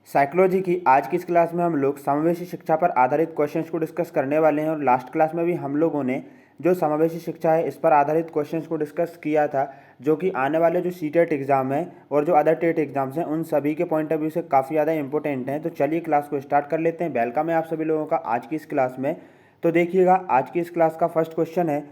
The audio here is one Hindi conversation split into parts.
साइकोलॉजी की आज की इस क्लास में हम लोग समावेशी शिक्षा पर आधारित क्वेश्चंस को डिस्कस करने वाले हैं। और लास्ट क्लास में भी हम लोगों ने जो समावेशी शिक्षा है इस पर आधारित क्वेश्चंस को डिस्कस किया था, जो कि आने वाले जो सीटेट एग्ज़ाम है और जो अदर टेट एग्ज़ाम्स हैं उन सभी के पॉइंट ऑफ व्यू से काफ़ी ज़्यादा इंपॉर्टेंट हैं। तो चलिए क्लास को स्टार्ट कर लेते हैं। वेलकम है आप सभी लोगों का आज की इस क्लास में। तो देखिएगा, आज की इस क्लास का फर्स्ट क्वेश्चन है,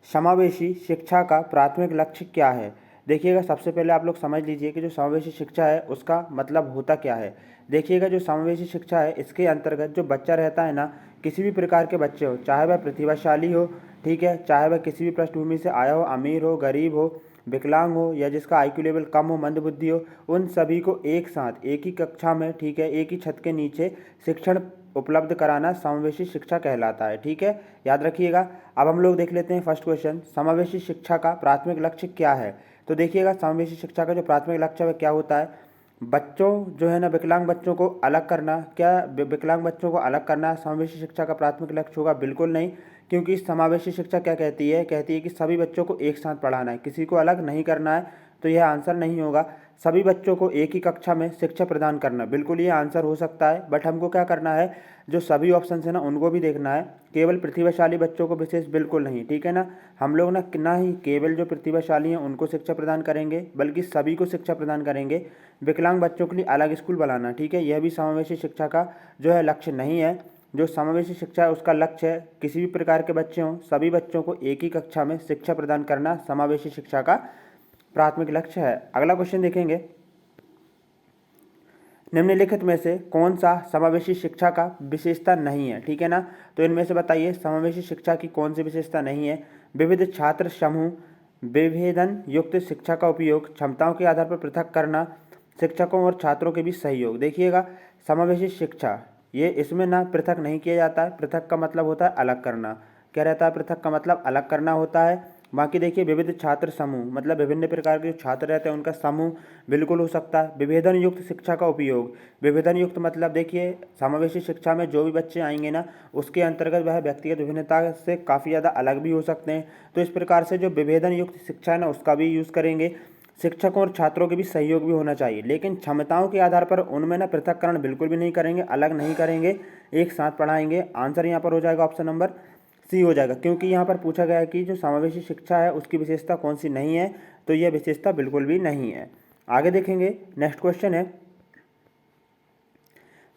समावेशी शिक्षा का प्राथमिक लक्ष्य क्या है। देखिएगा, सबसे पहले आप लोग समझ लीजिए कि जो समावेशी शिक्षा है उसका मतलब होता क्या है। देखिएगा, जो समावेशी शिक्षा है इसके अंतर्गत जो बच्चा रहता है ना, किसी भी प्रकार के बच्चे हो, चाहे वह प्रतिभाशाली हो, ठीक है, चाहे वह किसी भी पृष्ठभूमि से आया हो, अमीर हो, गरीब हो, विकलांग हो, या जिसका आईक्यू लेवल कम हो, मंदबुद्धि हो, उन सभी को एक साथ एक ही कक्षा में, ठीक है, एक ही छत के नीचे शिक्षण उपलब्ध कराना समावेशी शिक्षा कहलाता है। ठीक है, याद रखिएगा। अब हम लोग देख लेते हैं फर्स्ट क्वेश्चन, समावेशी शिक्षा का प्राथमिक लक्ष्य क्या है। तो देखिएगा, समावेशी शिक्षा का जो प्राथमिक लक्ष्य है क्या होता है, बच्चों जो है ना, विकलांग बच्चों को अलग करना। क्या विकलांग बच्चों को अलग करना समावेशी शिक्षा का प्राथमिक लक्ष्य होगा? बिल्कुल नहीं, क्योंकि समावेशी शिक्षा क्या कहती है, कहती है कि सभी बच्चों को एक साथ पढ़ाना है, किसी को अलग नहीं करना है। तो यह आंसर नहीं होगा। सभी बच्चों को एक ही कक्षा में शिक्षा प्रदान करना, बिल्कुल ये आंसर हो सकता है, बट हमको क्या करना है, जो सभी ऑप्शन है ना उनको भी देखना है। केवल प्रतिभाशाली बच्चों को विशेष बिल्कुल नहीं, ठीक है ना। हम लोग ना ही केवल जो प्रतिभाशाली हैं उनको शिक्षा प्रदान करेंगे, बल्कि सभी को शिक्षा प्रदान करेंगे। विकलांग बच्चों के लिए अलग स्कूल बनाना, ठीक है, यह भी समावेशी शिक्षा का जो है लक्ष्य नहीं है। जो समावेशी शिक्षा है उसका लक्ष्य है किसी भी प्रकार के बच्चे हों, सभी बच्चों को एक ही कक्षा में शिक्षा प्रदान करना समावेशी शिक्षा का प्राथमिक लक्ष्य है। अगला क्वेश्चन देखेंगे, निम्नलिखित में से कौन सा समावेशी शिक्षा का विशेषता नहीं है। ठीक है ना, तो इनमें से बताइए समावेशी शिक्षा की कौन सी विशेषता नहीं है। विविध छात्र समूह, विभेदन युक्त शिक्षा का उपयोग, क्षमताओं के आधार पर पृथक करना, शिक्षकों और छात्रों के बीच सहयोग। देखिएगा, समावेशी शिक्षा ये इसमें ना पृथक नहीं किया जाता है। पृथक का मतलब होता है अलग करना। क्या रहता है? पृथक का मतलब अलग करना होता है। बाकी देखिए, विविध छात्र समूह मतलब विभिन्न प्रकार के जो छात्र रहते हैं उनका समूह बिल्कुल हो सकता है। विभेदन युक्त शिक्षा का उपयोग, विभेदन युक्त मतलब देखिए, समावेशी शिक्षा में जो भी बच्चे आएंगे ना उसके अंतर्गत वह व्यक्तिगत विभिन्नता से काफ़ी ज़्यादा अलग भी हो सकते हैं। तो इस प्रकार से जो विभेदन युक्त शिक्षा है ना उसका भी यूज़ करेंगे। शिक्षकों और छात्रों के बीच सहयोग भी होना चाहिए, लेकिन क्षमताओं के आधार पर उनमें ना पृथककरण बिल्कुल भी नहीं करेंगे, अलग नहीं करेंगे, एक साथ पढ़ाएंगे। आंसर यहाँ पर हो जाएगा ऑप्शन नंबर सी हो जाएगा, क्योंकि यहाँ पर पूछा गया है कि जो समावेशी शिक्षा है उसकी विशेषता कौन सी नहीं है, तो यह विशेषता बिल्कुल भी नहीं है। आगे देखेंगे, नेक्स्ट क्वेश्चन है,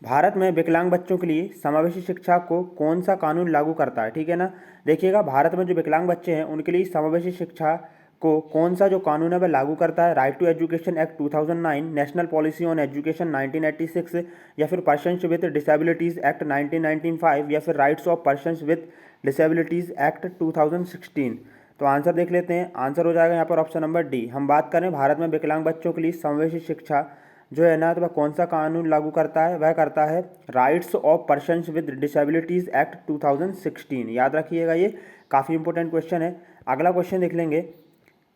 भारत में विकलांग बच्चों के लिए समावेशी शिक्षा को कौन सा कानून लागू करता है। ठीक है ना, देखिएगा, भारत में जो विकलांग बच्चे हैं उनके लिए समावेशी शिक्षा को कौन सा जो कानून है वह लागू करता है। Right to education act 2009, national policy on education 1986, या फिर पर्सन्स विद डिसेबिलिटीज़ एक्ट 1995, या फिर rights of persons with disabilities act 2016। तो आंसर देख लेते हैं। आंसर हो जाएगा यहाँ पर ऑप्शन नंबर डी। हम बात करें भारत में विकलांग बच्चों के लिए समावेशी शिक्षा जो है ना, तो वह कौन सा कानून लागू करता है, वह करता है rights of persons with disabilities act 2016। याद रखिएगा, ये काफ़ी इंपॉर्टेंट क्वेश्चन है। अगला क्वेश्चन देख लेंगे,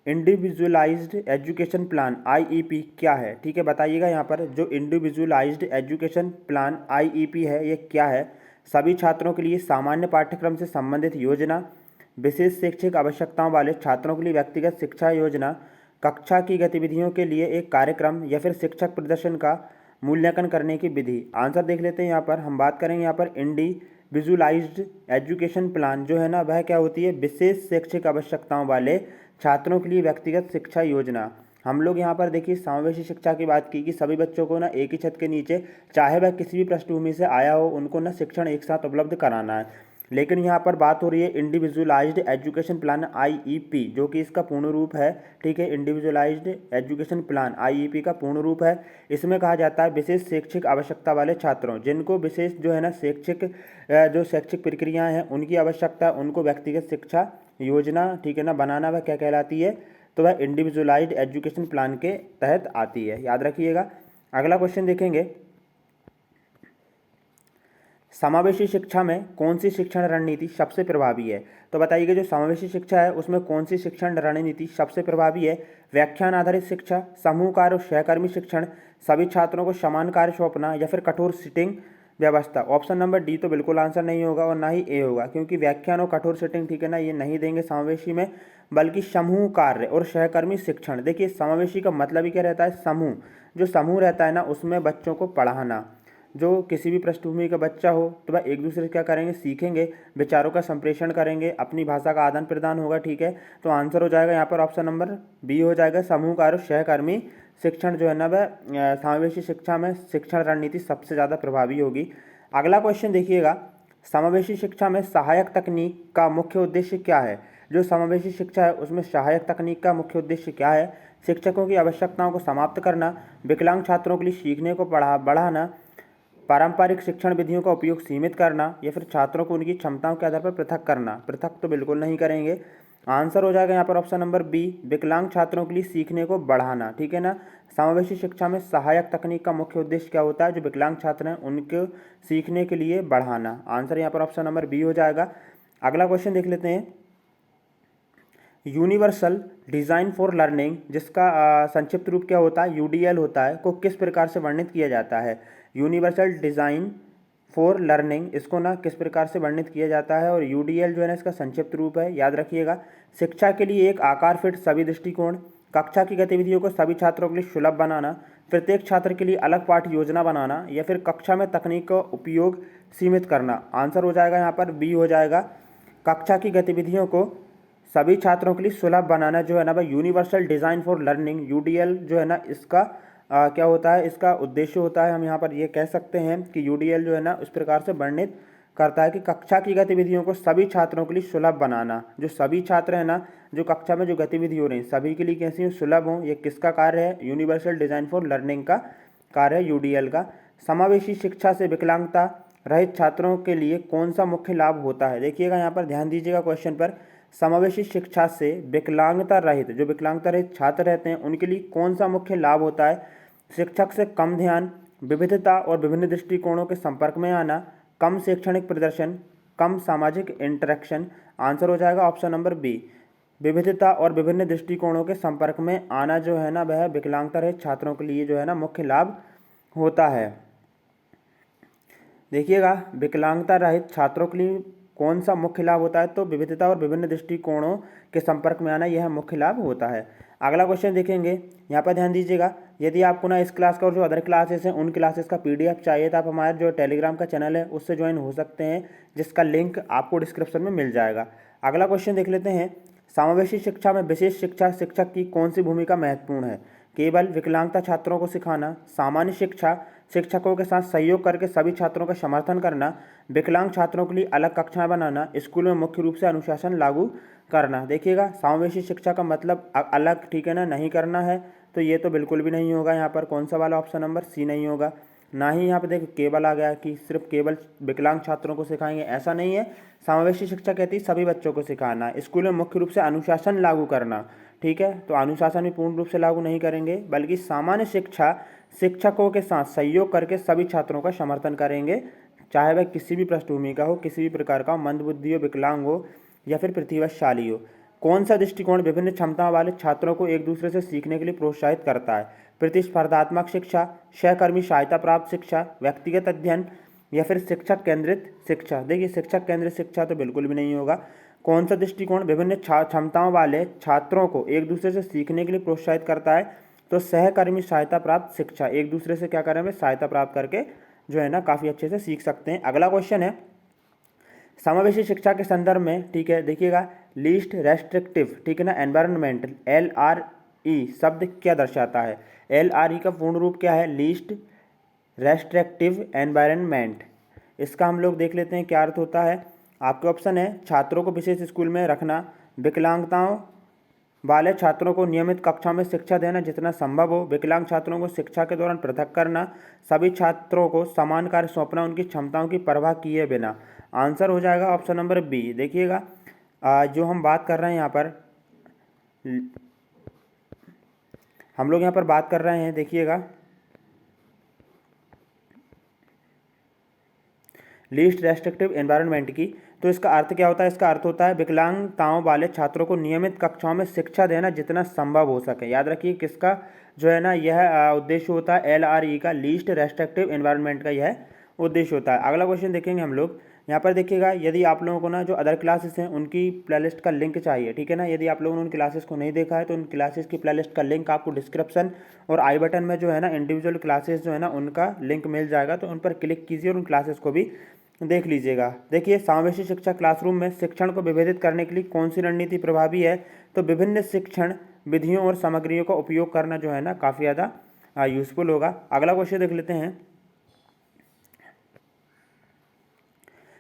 इंडिविजुअलाइज्ड एजुकेशन प्लान आईईपी क्या है। ठीक है, बताइएगा यहाँ पर जो इंडिविजुअलाइज्ड एजुकेशन प्लान आईईपी है ये क्या है। सभी छात्रों के लिए सामान्य पाठ्यक्रम से संबंधित योजना, विशेष शैक्षिक आवश्यकताओं वाले छात्रों के लिए व्यक्तिगत शिक्षा योजना, कक्षा की गतिविधियों के लिए एक कार्यक्रम, या फिर शिक्षक प्रदर्शन का मूल्यांकन करने की विधि। आंसर देख लेते हैं। यहाँ पर हम बात करेंगे, यहाँ पर इंडिविजुअलाइज्ड एजुकेशन प्लान जो है ना वह क्या होती है, विशेष शैक्षिक आवश्यकताओं वाले छात्रों के लिए व्यक्तिगत शिक्षा योजना। हम लोग यहाँ पर देखिए समावेशी शिक्षा की बात की कि सभी बच्चों को ना एक ही छत के नीचे, चाहे वह किसी भी पृष्ठभूमि से आया हो, उनको ना शिक्षण एक साथ उपलब्ध कराना है। लेकिन यहाँ पर बात हो रही है इंडिविजुअलाइज्ड एजुकेशन प्लान आईईपी, जो कि इसका पूर्ण रूप है। ठीक है, इंडिविजुअलाइज्ड एजुकेशन प्लान आईईपी का पूर्ण रूप है। इसमें कहा जाता है विशेष शैक्षिक आवश्यकता वाले छात्रों, जिनको विशेष जो है ना जो शैक्षिक प्रक्रियाएं हैं उनकी आवश्यकता है, उनको व्यक्तिगत शिक्षा योजना, ठीक है ना, बनाना वह क्या कहलाती है, तो वह इंडिविजुअलाइज्ड एजुकेशन प्लान के तहत आती है। याद रखिएगा। अगला क्वेश्चन देखेंगे, समावेशी शिक्षा में कौन सी शिक्षण रणनीति सबसे प्रभावी है। तो बताइए, जो समावेशी शिक्षा है उसमें कौन सी शिक्षण रणनीति सबसे प्रभावी है। व्याख्यान आधारित शिक्षा, समूह कार्य और सहकर्मी शिक्षण, सभी छात्रों को समान कार्य सौंपना, या फिर कठोर सिटिंग व्यवस्था। ऑप्शन नंबर डी तो बिल्कुल आंसर नहीं होगा और ना ही ए होगा, क्योंकि व्याख्यान और कठोर सिटिंग, ठीक है ना, ये नहीं देंगे समावेशी में। बल्कि समूह कार्य और सहकर्मी शिक्षण। देखिए समावेशी का मतलब ही क्या रहता है, समूह। जो समूह रहता है ना उसमें बच्चों को पढ़ाना। जो किसी भी पृष्ठभूमि का बच्चा हो तो वह एक दूसरे से क्या करेंगे, सीखेंगे, विचारों का संप्रेषण करेंगे, अपनी भाषा का आदान प्रदान होगा। ठीक है, तो आंसर हो जाएगा यहाँ पर ऑप्शन नंबर बी हो जाएगा, समूह कार्य और सहकर्मी शिक्षण जो है ना वह समावेशी शिक्षा में शिक्षण रणनीति सबसे ज़्यादा प्रभावी होगी। अगला क्वेश्चन देखिएगा, समावेशी शिक्षा में सहायक तकनीक का मुख्य उद्देश्य क्या है। जो समावेशी शिक्षा है उसमें सहायक तकनीक का मुख्य उद्देश्य क्या है। शिक्षकों की आवश्यकताओं को समाप्त करना, विकलांग छात्रों के लिए सीखने को बढ़ाना, पारंपरिक शिक्षण विधियों का उपयोग सीमित करना, या फिर छात्रों को उनकी क्षमताओं के आधार पर पृथक करना। पृथक तो बिल्कुल नहीं करेंगे। आंसर हो जाएगा यहाँ पर ऑप्शन नंबर बी, विकलांग छात्रों के लिए सीखने को बढ़ाना। ठीक है ना, समावेशी शिक्षा में सहायक तकनीक का मुख्य उद्देश्य क्या होता है, जो विकलांग छात्र हैं उनको सीखने के लिए बढ़ाना। आंसर यहाँ पर ऑप्शन नंबर बी हो जाएगा। अगला क्वेश्चन देख लेते हैं, यूनिवर्सल डिज़ाइन फॉर लर्निंग, जिसका संक्षिप्त रूप क्या होता है, यूडीएल होता है, को किस प्रकार से वर्णित किया जाता है। यूनिवर्सल डिज़ाइन फॉर लर्निंग, इसको ना किस प्रकार से वर्णित किया जाता है, और यूडीएल जो है ना इसका संक्षिप्त रूप है, याद रखिएगा। शिक्षा के लिए एक आकार फिट सभी दृष्टिकोण, कक्षा की गतिविधियों को सभी छात्रों के लिए सुलभ बनाना, प्रत्येक छात्र के लिए अलग पाठ योजना बनाना, या फिर कक्षा में तकनीक का उपयोग सीमित करना। आंसर हो जाएगा यहाँ पर बी हो जाएगा, कक्षा की गतिविधियों को सभी छात्रों के लिए सुलभ बनाना जो है ना भाई universal design for learning, UDL जो है ना इसका क्या होता है, इसका उद्देश्य होता है। हम यहाँ पर ये कह सकते हैं कि यूडीएल जो है ना इस प्रकार से वर्णित करता है कि कक्षा की गतिविधियों को सभी छात्रों के लिए सुलभ बनाना। जो सभी छात्र हैं ना, जो कक्षा में जो गतिविधि हो रही है सभी के लिए कैसी हो, सुलभ हो। ये किसका कार्य है, यूनिवर्सल डिज़ाइन फॉर लर्निंग का कार्य है, यूडीएल का। समावेशी शिक्षा से विकलांगता रहित छात्रों के लिए कौन सा मुख्य लाभ होता है। देखिएगा यहाँ पर ध्यान दीजिएगा क्वेश्चन पर, समावेशी शिक्षा से विकलांगता रहित, जो विकलांगता रहित छात्र रहते हैं उनके लिए कौन सा मुख्य लाभ होता है। शिक्षक से कम ध्यान, विविधता और विभिन्न दृष्टिकोणों के संपर्क में आना, कम शैक्षणिक प्रदर्शन, कम सामाजिक इंटरेक्शन। आंसर हो जाएगा ऑप्शन नंबर बी, विविधता और विभिन्न दृष्टिकोणों के संपर्क में आना जो है ना वह विकलांगता रहित छात्रों के लिए जो है ना मुख्य लाभ होता है। देखिएगा विकलांगता रहित छात्रों के लिए कौन सा मुख्य लाभ होता है, तो विविधता और विभिन्न दृष्टिकोणों के संपर्क में आना यह मुख्य लाभ होता है। अगला क्वेश्चन देखेंगे, यहाँ पर ध्यान दीजिएगा, यदि आपको ना इस क्लास का और जो अदर क्लासेस हैं उन क्लासेस का पीडीएफ चाहिए तो आप हमारे जो टेलीग्राम का चैनल है उससे ज्वाइन हो सकते हैं, जिसका लिंक आपको डिस्क्रिप्शन में मिल जाएगा। अगला क्वेश्चन देख लेते हैं, समावेशी शिक्षा में विशेष शिक्षा शिक्षक की कौन सी भूमिका महत्वपूर्ण है। केवल विकलांगता छात्रों को सिखाना, सामान्य शिक्षा शिक्षकों के साथ सहयोग करके सभी छात्रों का समर्थन करना, विकलांग छात्रों के लिए अलग कक्षाएं बनाना, स्कूल में मुख्य रूप से अनुशासन लागू करना। देखिएगा समावेशी शिक्षा का मतलब अलग, ठीक है ना, नहीं करना है, तो ये तो बिल्कुल भी नहीं होगा। यहाँ पर कौन सा वाला ऑप्शन नंबर सी नहीं होगा। ना ही यहाँ पे देखो केवल आ गया कि सिर्फ केवल विकलांग छात्रों को सिखाएंगे, ऐसा नहीं है। समावेशी शिक्षा कहती है सभी बच्चों को सिखाना, स्कूल में मुख्य रूप से अनुशासन लागू करना। ठीक है, तो अनुशासन भी पूर्ण रूप से लागू नहीं करेंगे, बल्कि सामान्य शिक्षा शिक्षकों के साथ सहयोग करके सभी छात्रों का समर्थन करेंगे, चाहे वह किसी भी पृष्ठभूमि का हो, किसी भी प्रकार का हो, मंदबुद्धि हो, विकलांग हो या फिर प्रतिभाशाली हो। कौन सा दृष्टिकोण विभिन्न क्षमताओं वाले छात्रों को एक दूसरे से सीखने के लिए प्रोत्साहित करता है। प्रतिस्पर्धात्मक शिक्षा, सहकर्मी सहायता प्राप्त शिक्षा, व्यक्तिगत अध्ययन या फिर शिक्षक केंद्रित शिक्षा। देखिए शिक्षक केंद्रित शिक्षा तो बिल्कुल भी नहीं होगा। कौन सा दृष्टिकोण विभिन्न क्षमताओं वाले छात्रों को एक दूसरे से सीखने के लिए प्रोत्साहित करता है, तो सहकर्मी सहायता प्राप्त शिक्षा, एक दूसरे से क्या करें, सहायता प्राप्त करके जो है ना काफ़ी अच्छे से सीख सकते हैं। अगला क्वेश्चन है, समावेशी शिक्षा के संदर्भ में, ठीक है, देखिएगा लीस्ट रेस्ट्रिक्टिव, ठीक है ना, एनवायरनमेंटल, LRE शब्द क्या दर्शाता है। LRE का पूर्ण रूप क्या है, लीस्ट रेस्ट्रिक्टिव एनवायरनमेंट। इसका हम लोग देख लेते हैं क्या अर्थ होता है। आपके ऑप्शन है, छात्रों को विशेष स्कूल में रखना, विकलांगताओं वाले छात्रों को नियमित कक्षा में शिक्षा देना जितना संभव हो, विकलांग छात्रों को शिक्षा के दौरान पृथक करना, सभी छात्रों को समान कार्य सौंपना उनकी क्षमताओं की परवाह किए बिना। आंसर हो जाएगा ऑप्शन नंबर बी। देखिएगा जो हम बात कर रहे हैं यहाँ पर, हम लोग यहाँ पर बात कर रहे हैं, देखिएगा लीस्ट रेस्ट्रिक्टिव एनवायरनमेंट की, तो इसका अर्थ क्या होता है। इसका अर्थ होता है विकलांगताओं वाले छात्रों को नियमित कक्षाओं में शिक्षा देना जितना संभव हो सके। याद रखिए किसका जो है ना यह उद्देश्य होता है, LRE का, लीस्ट रेस्ट्रिक्टिव एनवायरनमेंट का यह उद्देश्य होता है। अगला क्वेश्चन देखेंगे हम लोग, यहाँ पर देखिएगा, यदि आप लोगों को ना जो अदर क्लासेस हैं उनकी प्लेलिस्ट का लिंक चाहिए, ठीक है ना। यदि आप लोगों ने उन क्लासेस को नहीं देखा है तो उन क्लासेस की प्लेलिस्ट का लिंक आपको डिस्क्रिप्शन और आई बटन में जो है ना इंडिविजुअल क्लासेस जो है ना उनका लिंक मिल जाएगा, तो उन पर क्लिक कीजिए और उन क्लासेस को भी देख लीजिएगा। देखिए, समावेशी शिक्षा क्लासरूम में शिक्षण को विभेदित करने के लिए कौन सी रणनीति प्रभावी है, तो विभिन्न शिक्षण विधियों और सामग्रियों का उपयोग करना जो है ना काफ़ी ज़्यादा यूजफुल होगा। अगला क्वेश्चन देख लेते हैं।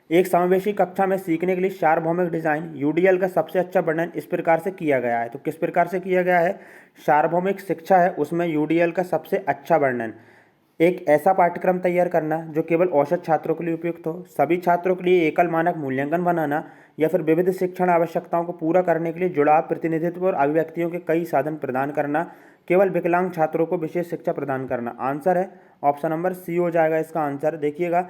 एक समावेशी कक्षा में सीखने के लिए सार्वभौमिक डिजाइन यूडीएल का सबसे अच्छा वर्णन इस प्रकार से किया गया है। तो किस प्रकार से किया गया है? सार्वभौमिक शिक्षा है उसमें यूडीएल का सबसे अच्छा वर्णन, एक ऐसा पाठ्यक्रम तैयार करना जो केवल औसत छात्रों के लिए उपयुक्त हो, सभी छात्रों के लिए एकल मानक मूल्यांकन बनाना, या फिर विविध शिक्षण आवश्यकताओं को पूरा करने के लिए जुड़ाव, प्रतिनिधित्व और अभिव्यक्तियों के कई साधन प्रदान करना, केवल विकलांग छात्रों को विशेष शिक्षा प्रदान करना। आंसर है ऑप्शन नंबर सी हो जाएगा इसका आंसर। देखिएगा,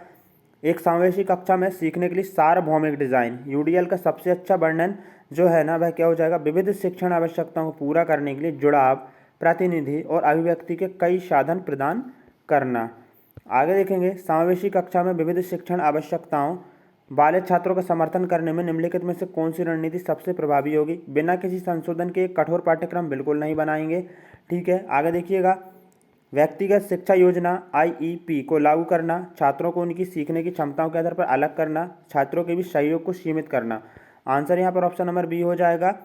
एक समावेशी कक्षा में सीखने के लिए सार्वभौमिक डिजाइन यूडीएल का सबसे अच्छा वर्णन जो है ना वह क्या हो जाएगा? विविध शिक्षण आवश्यकताओं को पूरा करने के लिए जुड़ाव, प्रतिनिधि और अभिव्यक्ति के कई साधन प्रदान करना। आगे देखेंगे, समावेशी कक्षा में विविध शिक्षण आवश्यकताओं वाले छात्रों का समर्थन करने में निम्नलिखित में से कौन सी रणनीति सबसे प्रभावी होगी? बिना किसी संशोधन के एक कठोर पाठ्यक्रम बिल्कुल नहीं बनाएंगे, ठीक है। आगे देखिएगा, व्यक्तिगत शिक्षा योजना आईईपी को लागू करना, छात्रों को उनकी सीखने की क्षमताओं के आधार पर अलग करना, छात्रों के बीच सहयोग को सीमित करना। आंसर यहाँ पर ऑप्शन नंबर बी हो जाएगा,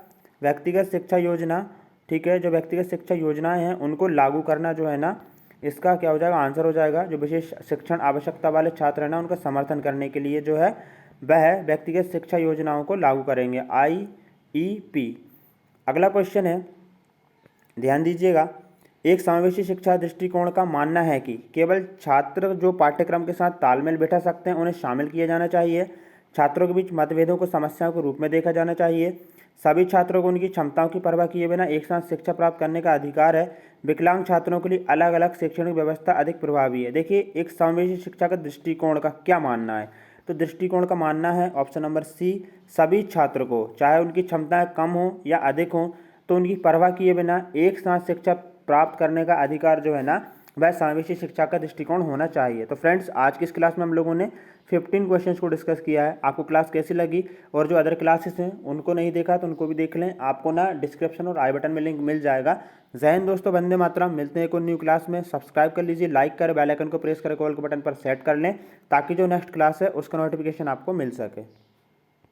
व्यक्तिगत शिक्षा योजना, ठीक है। जो व्यक्तिगत शिक्षा योजनाएं हैं उनको लागू करना जो है ना, इसका क्या हो जाएगा? आंसर हो जाएगा जो विशेष शिक्षण आवश्यकता वाले छात्र हैं ना उनका समर्थन करने के लिए जो है वह व्यक्तिगत शिक्षा योजनाओं को लागू करेंगे, आईईपी। अगला क्वेश्चन है, ध्यान दीजिएगा, एक समावेशी शिक्षा दृष्टिकोण का मानना है कि केवल छात्र जो पाठ्यक्रम के साथ तालमेल बैठा सकते हैं उन्हें शामिल किया जाना चाहिए, छात्रों के बीच मतभेदों को समस्याओं के रूप में देखा जाना चाहिए, सभी छात्रों को उनकी क्षमताओं की परवाह किए बिना एक साथ शिक्षा प्राप्त करने का अधिकार है, विकलांग छात्रों के लिए अलग अलग शैक्षणिक व्यवस्था अधिक प्रभावी है। देखिए, एक समावेशी शिक्षा का दृष्टिकोण का क्या मानना है? तो दृष्टिकोण का मानना है ऑप्शन नंबर सी, सभी छात्र को चाहे उनकी क्षमताएं कम हो या अधिक हो तो उनकी परवाह किए बिना एक साथ शिक्षा प्राप्त करने का अधिकार जो है ना वह समावेशी शिक्षा का दृष्टिकोण होना चाहिए। तो फ्रेंड्स, आज की इस क्लास में हम लोगों ने 15 क्वेश्चंस को डिस्कस किया है। आपको क्लास कैसी लगी? और जो अदर क्लासेस हैं उनको नहीं देखा तो उनको भी देख लें, आपको ना डिस्क्रिप्शन और आई बटन में लिंक मिल जाएगा। जय हिंद दोस्तों, वंदे मातरम। मिलते हैं एक और न्यू क्लास में। सब्सक्राइब कर लीजिए, लाइक करें, बेल आइकन को प्रेस करें, कॉल के बटन पर सेट कर लें ताकि जो नेक्स्ट क्लास है उसका नोटिफिकेशन आपको मिल सके।